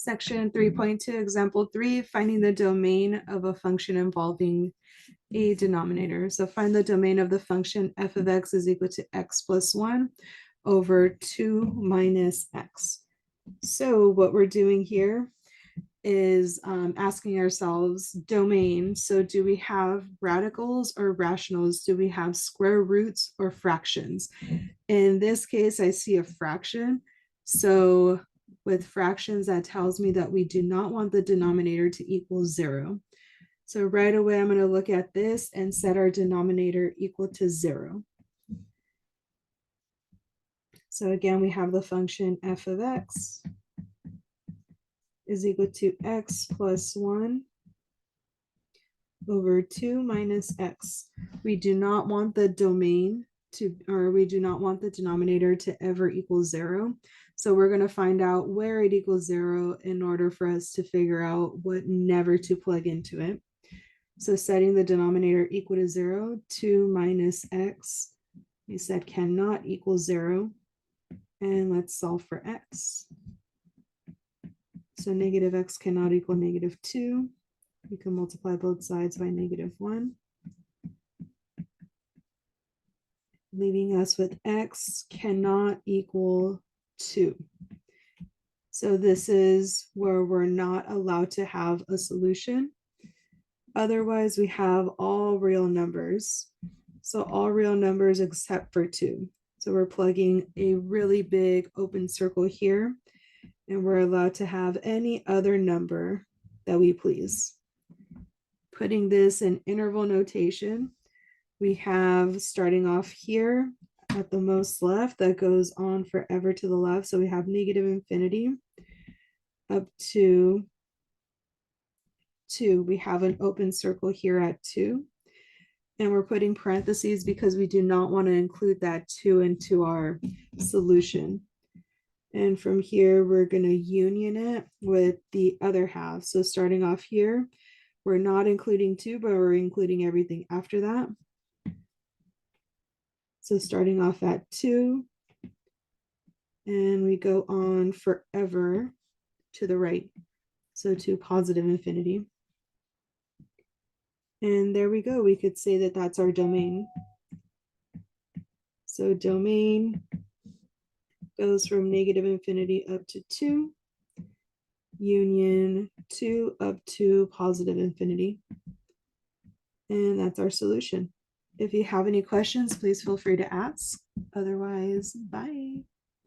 Section 3.2, example 3, finding the domain of a function involving a denominator. So find the domain of the function f of x is equal to x plus 1 over 2 minus x. So what we're doing here is asking ourselves domain. So do we have radicals or rationals? Do we have square roots or fractions? In this case, I see a fraction. So with fractions, that tells me that we do not want the denominator to equal 0. So right away, I'm going to look at this and set our denominator equal to 0. So again, we have the function f of x is equal to x plus 1 over 2 minus x. We do not want the domain to, or we do not want the denominator to ever equal 0. So we're going to find out where it equals 0 in order for us to figure out what never to plug into it. So setting the denominator equal to 0, 2 minus x, we said cannot equal 0. And let's solve for x. So negative x cannot equal negative 2. We can multiply both sides by negative 1. Leaving us with x cannot equal 2. So this is where we're not allowed to have a solution. Otherwise, we have all real numbers. So all real numbers except for 2. So we're plugging a really big open circle here, and we're allowed to have any other number that we please. Putting this in interval notation, we have starting off here at the most left that goes on forever to the left. So we have negative infinity up to 2. We have an open circle here at 2. And we're putting parentheses because we do not want to include that 2 into our solution. And from here, we're going to union it with the other half. So starting off here, we're not including 2, but we're including everything after that. So starting off at 2, and we go on forever to the right. So to positive infinity. And there we go. We could say that that's our domain. So domain goes from negative infinity up to 2, union 2 up to positive infinity. And that's our solution. If you have any questions, please feel free to ask. Otherwise, bye.